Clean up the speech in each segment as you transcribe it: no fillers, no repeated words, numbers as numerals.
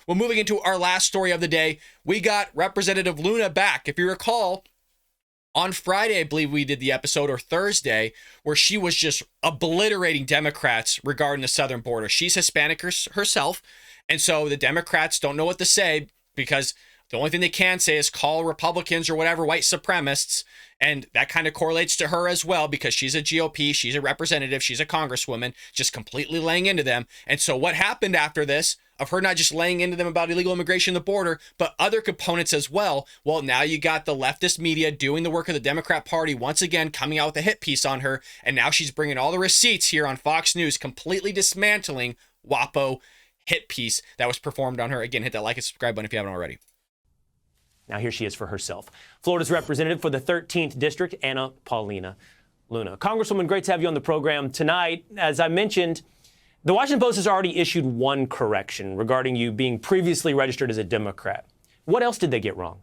Well, moving into our last story of the day, we got Representative Luna back. If you recall, on Friday, I believe we did the episode, or Thursday, where she was just obliterating Democrats regarding the southern border. She's Hispanic herself, and so the Democrats don't know what to say because the only thing they can say is call Republicans or whatever white supremacists, and that kind of correlates to her as well because she's a GOP, she's a representative, she's a congresswoman, just completely laying into them. And so what happened after this, of her not just laying into them about illegal immigration at the border, but other components as well. Well, now you got the leftist media doing the work of the Democrat Party once again, coming out with a hit piece on her. And now she's bringing all the receipts here on Fox News, completely dismantling WaPo hit piece that was performed on her. Again, hit that like and subscribe button if you haven't already. Now here she is for herself. Florida's representative for the 13th District, Paulina Luna. Congresswoman, great to have you on the program tonight. As I mentioned, the Washington Post has already issued one correction regarding you being previously registered as a Democrat. What else did they get wrong?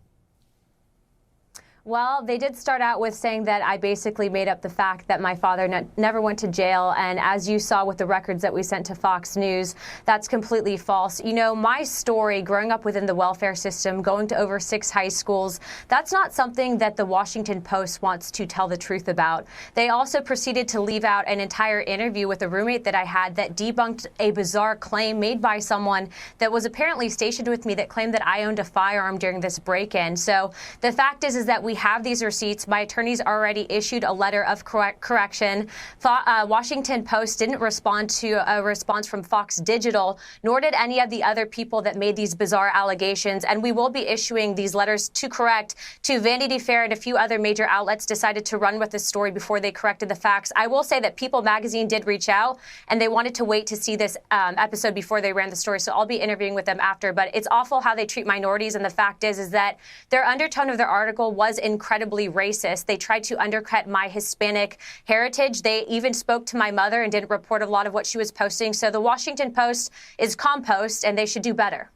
Well, they did start out with saying that I basically made up the fact that my father never went to jail. And as you saw with the records that we sent to Fox News, that's completely false. You know, my story growing up within the welfare system, going to over 6 high schools, that's not something that the Washington Post wants to tell the truth about. They also proceeded to leave out an entire interview with a roommate that I had that debunked a bizarre claim made by someone that was apparently stationed with me that claimed that I owned a firearm during this break-in. So the fact is that we have these receipts. My attorneys already issued a letter of correction. Washington Post didn't respond to a response from Fox Digital, nor did any of the other people that made these bizarre allegations. And we will be issuing these letters to correct to Vanity Fair, and a few other major outlets decided to run with this story before they corrected the facts. I will say that People magazine did reach out, and they wanted to wait to see this episode before they ran the story. So I'll be interviewing with them after. But it's awful how they treat minorities. And the fact is that their undertone of their article was incredibly racist. They tried to undercut my Hispanic heritage. They even spoke to my mother and didn't report a lot of what she was posting. So the Washington Post is compost, and they should do better.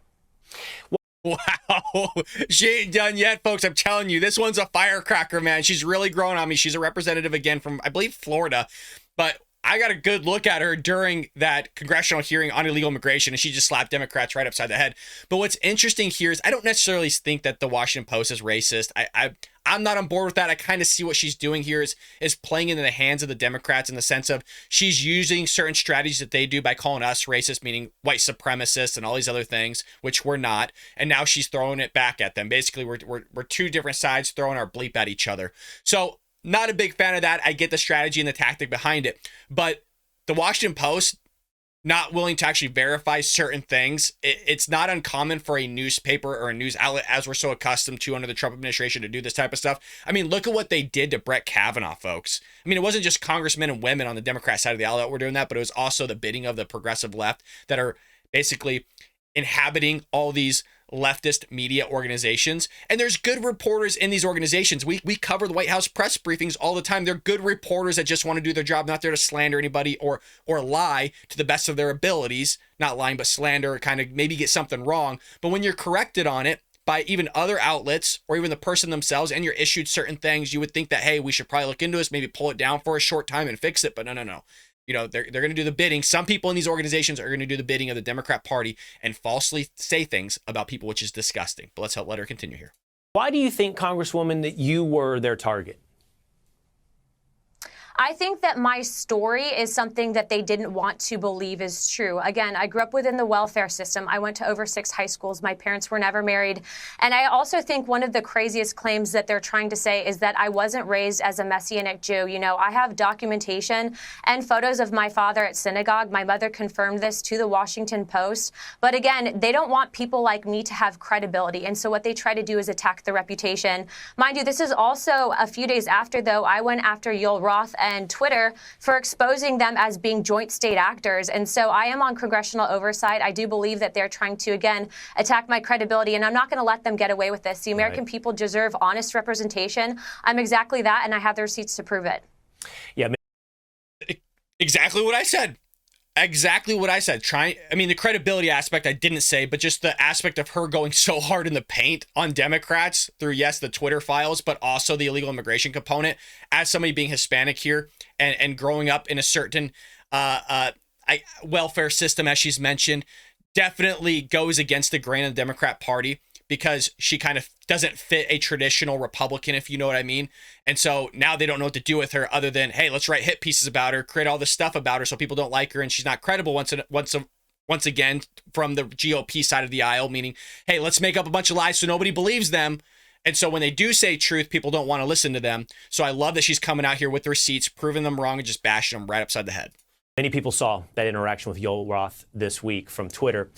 Wow, she ain't done yet, folks. I'm telling you, this one's a firecracker, man. She's really growing on me. She's a representative again from, I believe, Florida. But I got a good look at her during that congressional hearing on illegal immigration, and she just slapped Democrats right upside the head. But what's interesting here is I don't necessarily think that the Washington Post is racist. I'm not on board with that. I kind of see what she's doing here is playing into the hands of the Democrats in the sense of she's using certain strategies that they do by calling us racist, meaning white supremacists and all these other things, which we're not. And now she's throwing it back at them. Basically, we're two different sides throwing our bleep at each other. So not a big fan of that. I get the strategy and the tactic behind it. But the Washington Post not willing to actually verify certain things. It's not uncommon for a newspaper or a news outlet, as we're so accustomed to under the Trump administration, to do this type of stuff. I mean, look at what they did to Brett Kavanaugh, folks. I mean, it wasn't just congressmen and women on the Democrat side of the aisle that were doing that, but it was also the bidding of the progressive left that are basically inhabiting all these leftist media organizations. And there's good reporters in these organizations. We cover the White House press briefings all the time. They're good reporters that just want to do their job, not there to slander anybody or lie to the best of their abilities. Not lying, but slander, or kind of maybe get something wrong. But when you're corrected on it by even other outlets or even the person themselves, and you're issued certain things, you would think that, hey, we should probably look into this, maybe pull it down for a short time and fix it. But no. You know, they're going to do the bidding. Some people in these organizations are going to do the bidding of the Democrat Party and falsely say things about people, which is disgusting. But let her continue here. Why do you think, Congresswoman, that you were their target? I think that my story is something that they didn't want to believe is true. Again, I grew up within the welfare system. I went to over 6 high schools. My parents were never married. And I also think one of the craziest claims that they're trying to say is that I wasn't raised as a Messianic Jew. You know, I have documentation and photos of my father at synagogue. My mother confirmed this to the Washington Post. But again, they don't want people like me to have credibility. And so what they try to do is attack the reputation. Mind you, this is also a few days after, though, I went after Yoel Roth and Twitter for exposing them as being joint state actors. And so I am on congressional oversight. I do believe that they're trying to, again, attack my credibility, and I'm not going to let them get away with this. The American people deserve honest representation. I'm exactly that, and I have the receipts to prove it. Yeah. Exactly what I said. Exactly what I said. The credibility aspect I didn't say, but just the aspect of her going so hard in the paint on Democrats through, yes, the Twitter files, but also the illegal immigration component. As somebody being Hispanic here and growing up in a certain welfare system, as she's mentioned, definitely goes against the grain of the Democrat Party because she kind of doesn't fit a traditional Republican, if you know what I mean. And so now they don't know what to do with her other than, hey, let's write hit pieces about her, create all this stuff about her so people don't like her and she's not credible once again from the GOP side of the aisle, meaning, hey, let's make up a bunch of lies so nobody believes them. And so when they do say truth, people don't want to listen to them. So I love that she's coming out here with receipts, proving them wrong and just bashing them right upside the head. Many people saw that interaction with Yoel Roth this week from Twitter.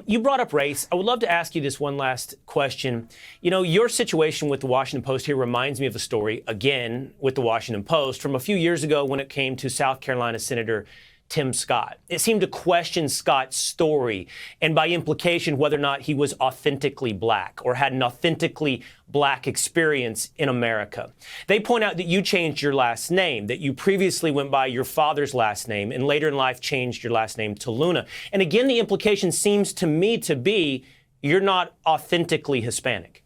You brought up race. I would love to ask you this one last question. You know, your situation with the Washington Post here reminds me of a story, again, with the Washington Post from a few years ago when it came to South Carolina Senator Tim Scott. It seemed to question Scott's story and by implication whether or not he was authentically black or had an authentically black experience in America. They point out that you changed your last name, that you previously went by your father's last name and later in life changed your last name to Luna. And again, the implication seems to me to be you're not authentically Hispanic.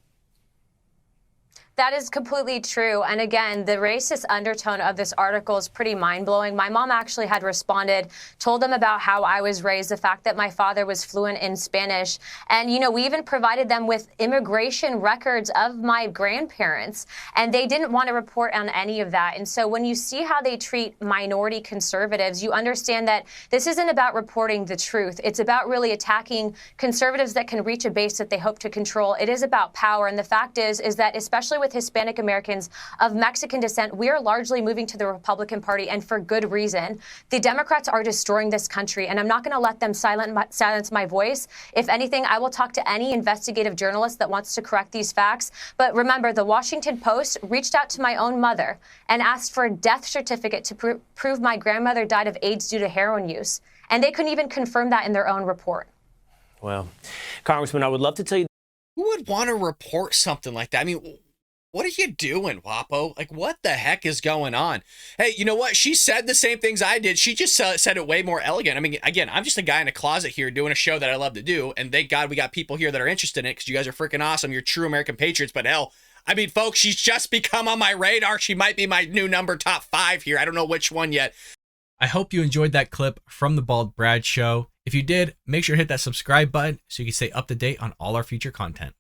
That is completely true. And again, the racist undertone of this article is pretty mind-blowing. My mom actually had responded, told them about how I was raised, the fact that my father was fluent in Spanish. And, you know, we even provided them with immigration records of my grandparents, and they didn't want to report on any of that. And so when you see how they treat minority conservatives, you understand that this isn't about reporting the truth. It's about really attacking conservatives that can reach a base that they hope to control. It is about power. And the fact is that especially with Hispanic Americans of Mexican descent, we are largely moving to the Republican Party, and for good reason. The Democrats are destroying this country, and I'm not going to let them silence my voice. If anything, I will talk to any investigative journalist that wants to correct these facts. But remember, the Washington Post reached out to my own mother and asked for a death certificate to prove my grandmother died of AIDS due to heroin use. And they couldn't even confirm that in their own report. Well, Congressman, I would love to tell you. Who would want to report something like that? I mean, what are you doing, WaPo? Like, what the heck is going on? Hey, you know what? She said the same things I did. She just said it way more elegant. I mean, again, I'm just a guy in a closet here doing a show that I love to do. And thank God we got people here that are interested in it because you guys are freaking awesome. You're true American patriots. But hell, I mean, folks, she's just become on my radar. She might be my new number top 5 here. I don't know which one yet. I hope you enjoyed that clip from the Bald Brad Show. If you did, make sure to hit that subscribe button so you can stay up to date on all our future content.